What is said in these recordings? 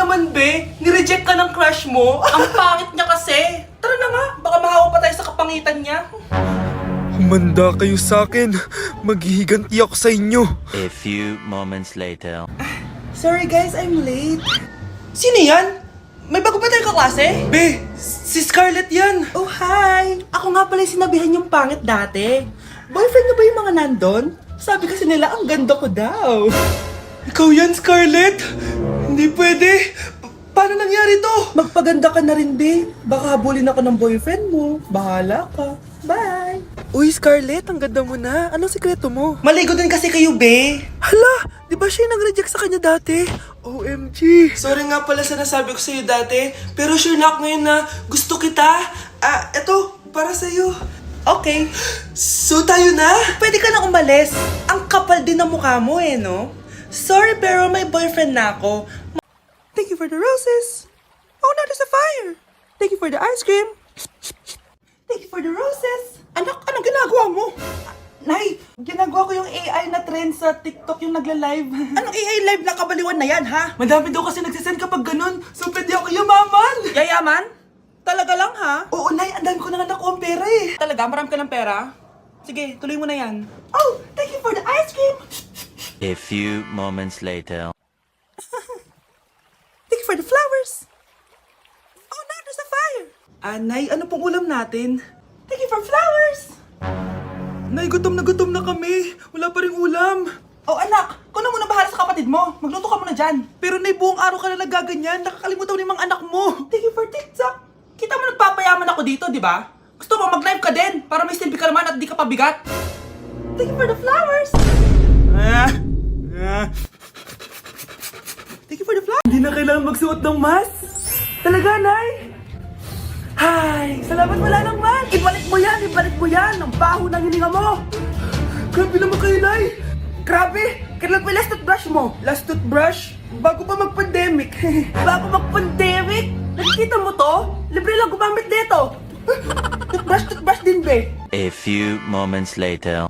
naman, be. Nireject ka ng crush mo. Ang pangit niya kasi. Tara na nga, baka mahawa pa tayo sa kapangitan niya. Humanda kayo sa akin. Maghihiganti ako sa inyo. A few moments later. Sorry guys, I'm late. Sino yan? May bago ba tayong kaklase? Be, si Scarlett yan. Oh, hi. Ako nga pala yung sinabihan yung pangit dati. Boyfriend niyo ba yung mga nandun? Sabi kasi nila, ang ganda ko daw. Ikaw yan, Scarlett? Hindi pwede. Paano nangyari to? Magpaganda ka na rin, be. Baka habulin ako ng boyfriend mo. Bahala ka. Bye. Uy, Scarlett, ang ganda mo na. Anong sikreto mo? Maligo din kasi kayo, be. Hala, di ba siya yung nag-reject sa kanya dati? OMG. Sorry nga pala sa nasabi ko sa'yo dati, pero sure na ako ngayon na gusto kita. Eto, para sa'yo. Okay. So tayo na? Pwede ka na umalis. Ang kapal din ng mukha mo eh, no? Sorry, pero may boyfriend na ako. Thank you for the roses. Oh no, there's a fire. Thank you for the ice cream. Thank you for the roses. Anak, anong ginagawa mo? Nay, ginagawa ko yung AI na trend sa TikTok yung nagla-live. Anong AI live na kabaliwan na yan, ha? Madami daw kasi nagsisend kapag ganun, so pwede ako yumaman. Yayaman? Talaga lang, ha? Oo, Nay, ang dami ko na nga nakuha ang pera eh. Talaga? Marami ka ng pera? Sige, tuloy mo na yan. Oh, thank you for the ice cream. A few moments later. Thank you for the flowers. Oh no, there's a fire. Nay, ano pong ulam natin? Thank you for flowers. Nay, gutom na kami. Wala pa rin ulam. Oh anak, kung na muna bahala sa kapatid mo. Magluto ka muna dyan. Pero Nay, buong araw ka na nagaganyan. Nakakalimutan mo yung mga anak mo. Thank you for TikTok. Kita mo nagpapayaman ako dito, di ba? Gusto mo mag-live ka din para may silbi ka naman at di ka pabigat. Thank you for the flowers. Thank you for the flowers. Hindi na kailangan magsuot ng mask. Talaga, Nay? Hi! Salamat wala ng mask! Ibalik mo yan! Ang baho ng hininga mo! Grabe naman kayo, Nay! Grabe! Kailan pa yung last toothbrush mo? Last toothbrush? Bago pa mag-pandemic. Bago mag-pandemic? Nakikita mo to? Libre lang gumamit dito. Toothbrush din, be. A few moments later.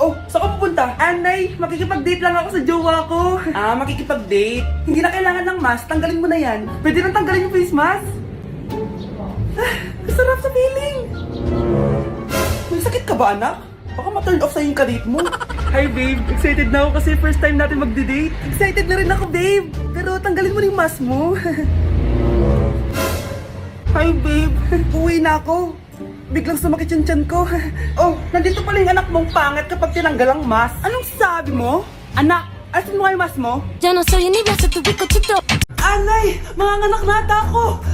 Oh, saan ka pupunta? Nay, makikipag-date lang ako sa jowa ko. Makikipag-date? Hindi na kailangan ng mask, tanggalin mo na yan. Pwede nang tanggalin yung face mask? Sarap sa feeling. May sakit ka ba, anak? Baka ma-turn off sa'yo yung karit mo. Hi, babe. Excited na ako kasi first time natin magde-date. Excited na rin ako, babe. Pero tanggalin mo na yung mask mo. Hi, babe. Uwi na ako. Biglang sumakit yung tiyan ko. Oh, nandito pala yung anak mong pangit kapag tinanggal ang mask. Anong sabi mo? Anak, asin mo nga yung mask mo? Ya no soy universo, tu bico tuto. Anay, mga anak na ata ako.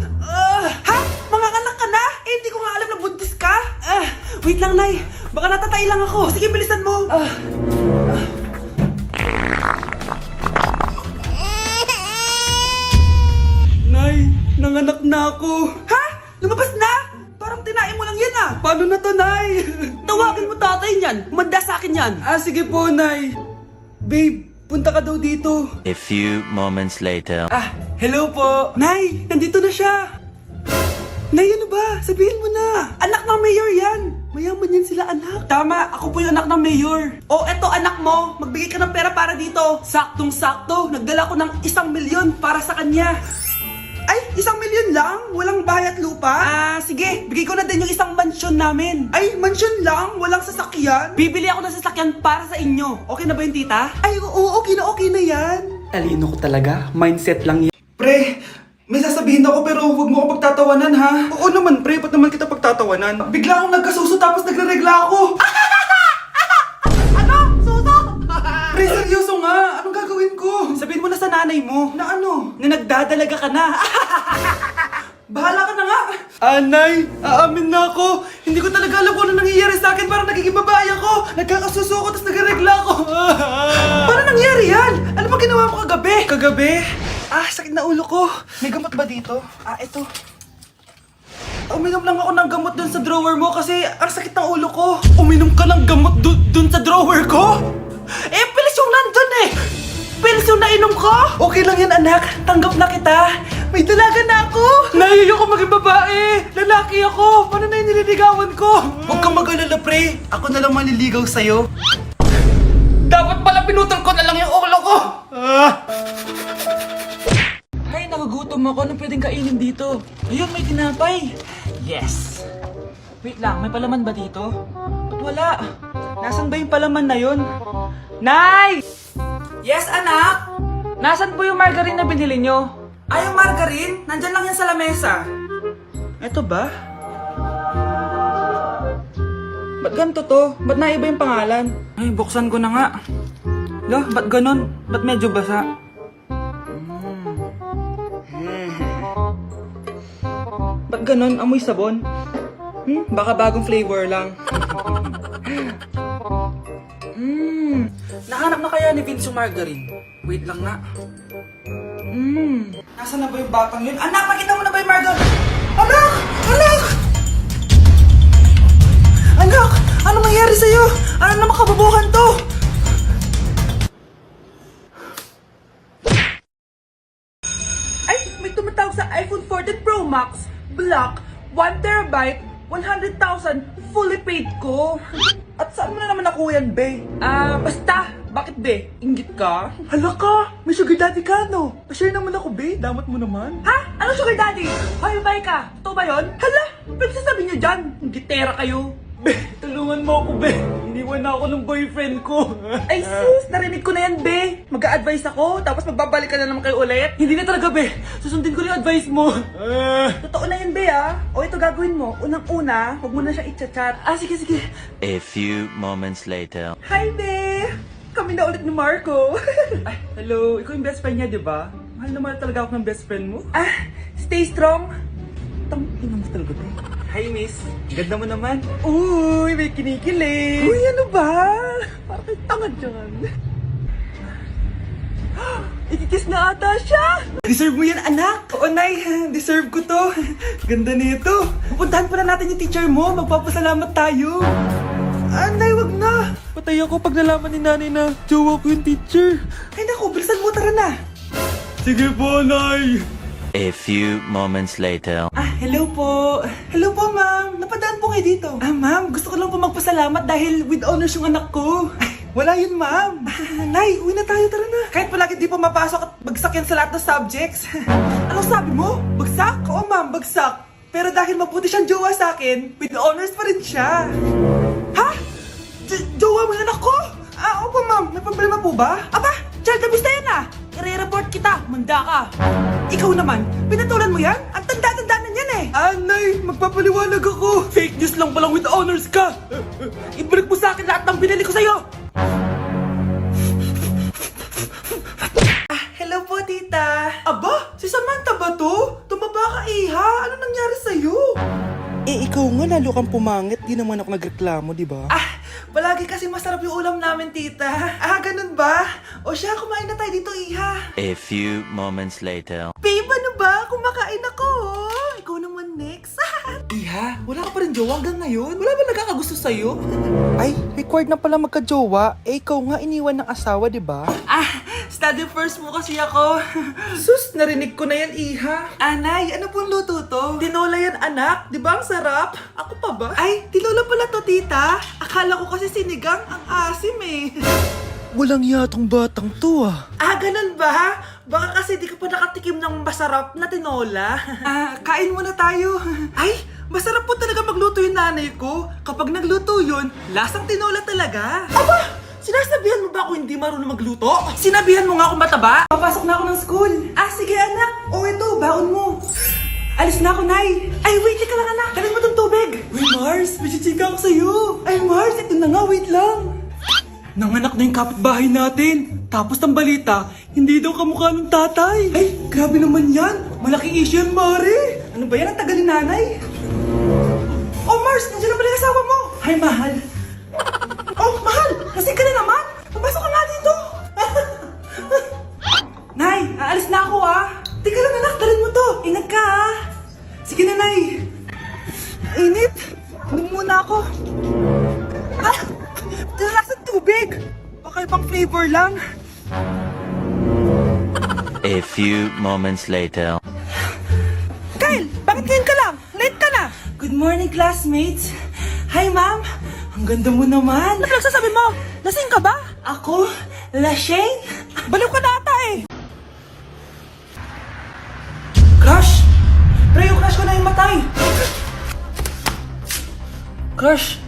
Ha? Mga anak ka na? Eh, hindi ko nga alam na buntis ka. Wait lang, Nay. Baka natatay lang ako. Sige, bilisan mo. Nay, nanganak na ako. Ha? Lumabas na? Parang tinain mo lang yan ah. Paano na to, Nay? Tawagin mo tatay niyan. Umanda sa akin yan. Sige po, Nay. Babe, punta ka daw dito. A few moments later. Hello po. Nay, nandito na siya. Nay, ano ba? Sabihin mo na. Anak ng mayor yan. Mayaman yan sila, anak. Tama, ako po yung anak ng mayor. Oh, eto anak mo. Magbigay ka ng pera para dito. Saktong-sakto. Nagdala ko ng 1,000,000 para sa kanya. Ay, 1,000,000 lang? Walang bahay at lupa? Sige. Bigay ko na din yung isang mansyon namin. Ay, mansyon lang? Walang sasakyan? Bibili ako ng sasakyan para sa inyo. Okay na ba yun, tita? Ay, oo, okay na yan. Talino ko talaga. Mindset lang yan. Pre, may sasabihin ako pero huwag mo ako pagtatawanan, ha? Oo naman, pre. Ba't naman kita pagtatawanan? Bigla akong nagkasuso tapos nagre-regla ako. Ano? Suso? Pre, seryoso nga. Anong gagawin ko? Sabihin mo na sa nanay mo. Na ano? Na nagdadalaga ka na. Bahala ka na nga. Nay, aamin na ako. Hindi ko talaga alam kung ano nangyayari sa akin. Parang nagiging babae ako. Nagkakasuso ako tapos nagre-regla ako. Paano nangyari yan? Ano ba ginawa mo kagabi? Kagabi? Sakit na ulo ko. May gamot ba dito? Ito. Uminom lang ako ng gamot dun sa drawer mo kasi ang sakit ng ulo ko. Uminom ka ng gamot dun sa drawer ko? Pilis yung nandun eh. Pilis yung nainom ko. Okay lang yan, anak. Tanggap na kita. May dalaga na ako. Naiyo ko maging babae. Lalaki ako. Paano na yung nililigawan ko? Huwag kang mag-alala, pre. Ako na lang maliligaw sa'yo. Dapat pala pinutol ko na lang yung ulo ko. Ay, nagugutom ako. Anong pwedeng kainin dito? Ayun, may tinapay. Yes! Wait lang, may palaman ba dito? Ba't wala? Nasaan ba yung palaman na yun? Nay! Yes, anak? Nasaan po yung margarine na binili nyo? Ay, yung margarine? Nandyan lang yan sa lamesa. Eto ba? Ba't ganito to? Ba't naiba yung pangalan? Ay, buksan ko na nga. Lo, ba't ganun? Ba't medyo basa? Ba't ganun? Amoy sabon? Baka bagong flavor lang. Nahanap na kaya ni Vince yung margarine? Wait lang nga. Nasaan na ba yung batang yun? Anak, nakita mo na ba yung margarine? Anak! Anak! Anak! Ano nangyari sa'yo? Ano naman kababuhan to? Ay! May tumatawag sa iPhone 14 Pro Max. Black, 1TB, 100,000, fully paid ko. At saan mo na naman nakuha yan, be? Basta. Bakit, be? Inggit ka? Hala ka! May sugar daddy ka, no? Pa-share naman ako, be. Damat mo naman. Ha? Ano sugar daddy? Hoy, bay ka. Totoo ba yun? Hala! Pwede sasabihin nyo dyan. Inggitera kayo. Be, tulungan mo ako, be. Iniwan na ako ng boyfriend ko. Ay, sis, narinig ko na yan, be. Mag-a-advise ako, tapos magbabalik ka na naman kayo ulit. Hindi na talaga, be. Susundin ko na yung advice mo. Totoo na yan, be, ah. O, ito gagawin mo. Unang-una, huwag mo na siya i-chat. Sige, sige. A few moments later. Hi, be. Kami na ulit ni Marco. Ay, hello. Ikaw yung best friend niya, di ba? Mahal na mahal talaga ako ng best friend mo. Stay strong. Ina mo talaga, be. Hi, miss. Ganda mo naman. Uy, may kinikilig. Uy, ano ba? Parang kayo tanga dyan. Ikikiss na ata siya. Deserve mo yan, anak. Oo, Nay. Deserve ko to. Ganda nito. Pupuntahan pa na natin yung teacher mo. Magpapasalamat tayo. Nay, wag na. Patay ako pag nalaman ni nanay na jowa ko yung teacher. Ay, naku. Bilisan mo. Tara na. Sige po, Nay. A few moments later. Hello po. Hello po, ma'am. Napadaan po kayo dito. Ma'am, gusto ko lang po magpasalamat dahil with honors yung anak ko. Ay, wala yun, ma'am. Nay, uwi na tayo. Tara na. Kahit palagi di pa mapasok at bagsak yan sa lahat ng subjects. Anong sabi mo? Bagsak? Oo, ma'am, bagsak. Pero dahil mabuti siyang jowa sa akin, with honors pa rin siya. Ha? Jowa mo yung anak ko? Opo, ma'am. May problema po ba? Aba, child abuse na yan I-report kita. Manda ka. Ikaw naman, pinatulan mo yan? Ang tanda-tanda na yan Nay, magpapaliwanag ako. Fake news lang palang with honors ka. Ibalik mo sa akin lahat ng binili ko sa'yo. Hello po, tita. Aba, si Samantha ba to? Tumaba ka, iha. Ano nangyari sa'yo? Ikaw nga lalo kang pumangit, di naman ako nagreklamo, di ba? Palagi kasi masarap yung ulam namin, tita. Ganun ba? O siya, kumain na tayo dito, iha. A few moments later. Babe, ano ba? Kumakain ako. Ikaw naman next. Iha, wala ka pa rin jowa hanggang ngayon? Wala ba nagkakagusto sa'yo? Ay, required na pala magka-jowa. Ikaw nga iniwan ng asawa, di ba? Study first mo kasi ako. Sus, narinig ko na yan, iha. Anay, ano pong luto to? Tinola yan, anak. Di ba ang sarap? Ako pa ba? Ay, tinola pala to, tita. Akala ko kasi sinigang, ang asim Walang yatong batang to ganun ba? Baka kasi di ka pa nakatikim ng masarap na tinola. Kain muna tayo. Ay, masarap po talaga magluto yung nanay ko. Kapag nagluto yun, lasang tinola talaga. Aba! Sinasabihan mo ba ako hindi marunong magluto? Sinabihan mo nga ako mataba? Papasok na ako ng school. Sige anak. Ito, baon mo. Alis na ako, Nay. Ay, wait, teka lang anak. Dalhin mo tong tubig. Uy, Mars, may chichika ako sa'yo. Ay, Mars, ito na nga, wait lang. Nanganak na yung kapitbahay natin. Tapos ng balita, hindi daw kamukha ng tatay. Ay, grabe naman yan. Malaking issue yan, Mari. Ano ba yan? Ang tagal ni nanay. Oh, Mars, nandiyan na pala yung asawa mo. Hi, mahal. Oh, mahal! Lasing ka na naman! Papasok ka nga dito! Nay, aalis na ako Teka lang anak, dalhin mo to! Ingat ka Sige na, Nay! Init! Inom muna ako! Lasang tubig! Baka ibang flavor lang! A few moments later. Kyle! Bakit ngayon ka lang? Late ka na! Good morning, classmates! Hi, ma'am! Ang ganda mo naman! Ano nagsasabi mo? Lasing ka ba? Ako? Lasing? Baliw ka na ata mamatay! Crush!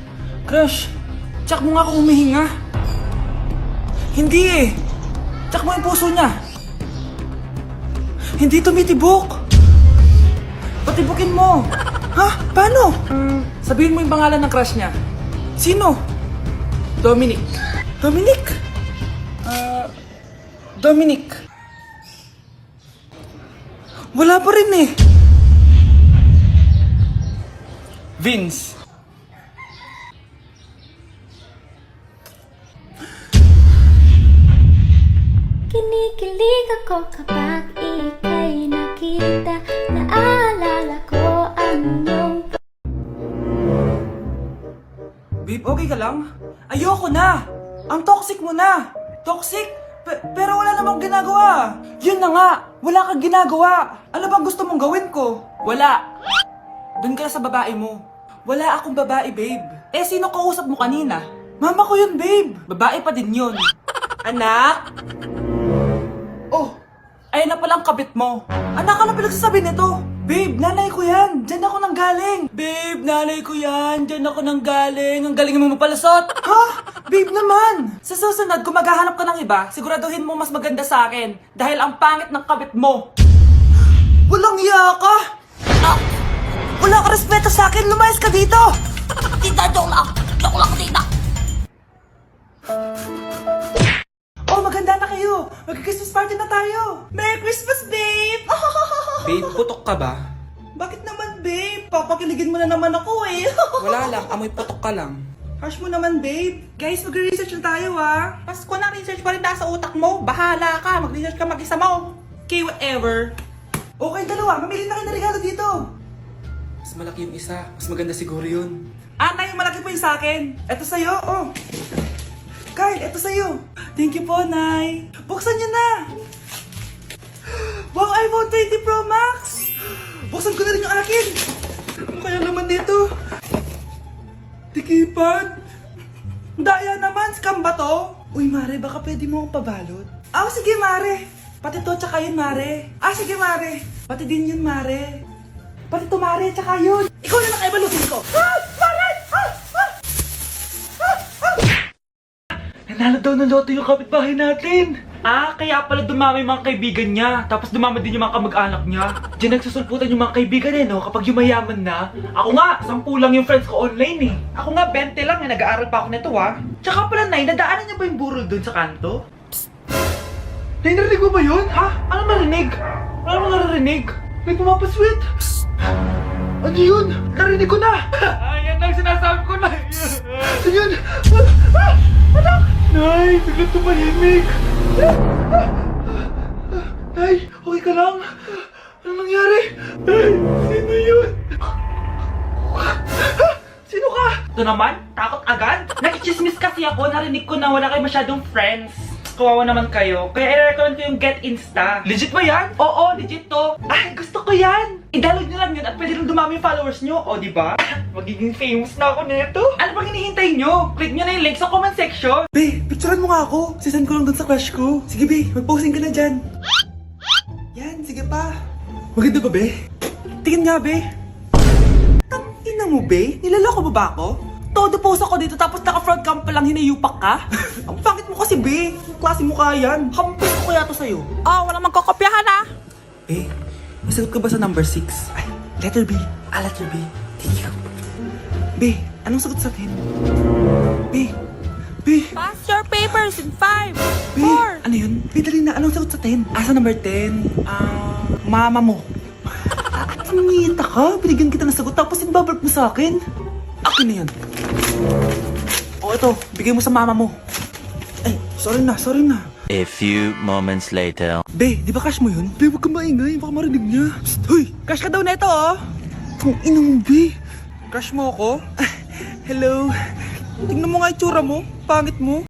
Crush! Tsak mo nga kung humihinga. Hindi eh! Tsak mo yung puso niya. Hindi tumitibok. Patibukin mo. Ha? Paano? Sabihin mo yung pangalan ng crush niya. Sino? Dominic. Dominic? Dominic. Wala pa rin eh. Vince. Kinikilig ako kapag ika'y nakita. Naalala ko ang iyong Babe, okay ka lang? Ayoko na! Ang toxic mo na! Toxic? Pero wala namang ginagawa! Yun na nga! Wala kang ginagawa! Ano bang gusto mong gawin ko? Wala! Doon ka na sa babae mo. Wala akong babae, babe. Eh, sino kausap mo kanina? Mama ko yun, babe! Babae pa din yun. Anak? Oh! Ayun na palang kabit mo. Anak, ano pinagsasabi nito? Babe, nanay ko yan. Diyan ako nang galing. Babe, nanay ko yan. Diyan ako nang galing. Ang galing mo mapalasot. Ha? Babe naman. Sa susunod, kung maghahanap ka ng iba, siguraduhin mo mas maganda sa akin. Dahil ang pangit ng kabit mo. Walang iya ka. Ah, wala ka respeto sa akin. Lumayas ka dito. Tita, joke lang. Joke lang, tita. Oh, maganda na kayo. Mag-Christmas party na tayo. Merry Christmas, babe. Babe, putok ka ba? Bakit naman, babe? Papakiligin mo na naman ako eh. Wala lang, amoy putok ka lang. Hush mo naman, babe. Guys, mag-research na tayo, ah. Pasko na, research pa rin nasa utak mo. Bahala ka, mag-research ka mag-isa mo. Okay, whatever. Okay, dalawa. Mamili na kayo ng regalo dito. Mas malaki yung isa, mas maganda siguro yun. Nay, malaki po yung sa akin. Ito sa'yo, oh. Kyle, ito sa'yo. Thank you po, Nay. Buksan niyo na. Wow, iPhone 20 Pro Max. Buksan ko na rin yung akin. Ano kaya naman dito? Tikipad. Daya naman, scam ba to? Uy, Mare, baka pwede mo akong pabalot. Sige, Mare. Pati to, tsaka yun, Mare. Sige, Mare. Pati din yun, Mare. Pati to, Mare, tsaka yun. Ikaw na nakaibalutin ko. Mare! Nanalo daw ng loto yung kapitbahay natin. Kaya pala dumami yung mga kaibigan niya. Tapos dumami din yung mga kamag-anak niya. Diyan nagsusulputan yung mga kaibigan eh, no? Kapag yumayaman na. Ako nga, 10 lang yung friends ko online eh. Ako nga, 20 lang eh. Nag-aaral pa ako nito ah. Tsaka pala, Nay, nadaanan niya ba yung burol doon sa kanto? Psst! Nay, narinig mo ba yun? Ano narinig? Ano narinig? May pumapasweet. Psst! Ano yun? Narinig ko na! Yan lang sinasabi ko na. Ano yun? Anak! Nay, biglang tumahimik. Nay, okay ka lang? Anong nangyari? Nay, sino yun? Sino ka? Ito naman? Takot agad? Nakichismis kasi ako, narinig ko na wala kayo masyadong friends. Kawawa naman kayo. Kaya i-recommend ko yung Get Insta. Legit ba yan? Oo, legit to. Gusto ko yan. I-download nyo lang yun at pwede rin dumami yung followers nyo. O, diba? Magiging famous na ako nito. Ano bang hinihintay nyo? Click nyo na yung link sa comment section. Be, picturean mo nga ako. Sisend ko lang dun sa crush ko. Sige, Be. Mag-posting ka na dyan. Yan, sige pa. Maganda ba, Be? Tingin nga, Be. Tangina mo, Be? Nilaloko ba ako? Todo post ako dito tapos naka-front cam pa lang hinayupak ka? Ang pangit mo kasi, Be. Yung klase mo kaya yan. Hampis ko kaya to sa'yo. Walang magkokopyahan ah. Be, nasagot ka ba sa number 6? Ay, letter B. Letter B. Thank you. Be, anong sagot sa 10? Be. Pass your papers in 5, Be, ano yun? Be, dali na. Anong sagot sa 10? Sa number 10? Mama mo. Tumingita ka. Binigyan kita ng sagot tapos inbabark mo sa akin. Akin na yun. Ito. Bigay mo sa mama mo. Ay, sorry na. A few moments later. Be, di ba crush mo yun? Be, huwag kang maingay. Baka marinig niya. Psst, hoy! Crush ka daw na ito, oh! Kung ina mo, Be. Crush mo ako? Hello. Tingnan mo nga itsura mo. Pangit mo.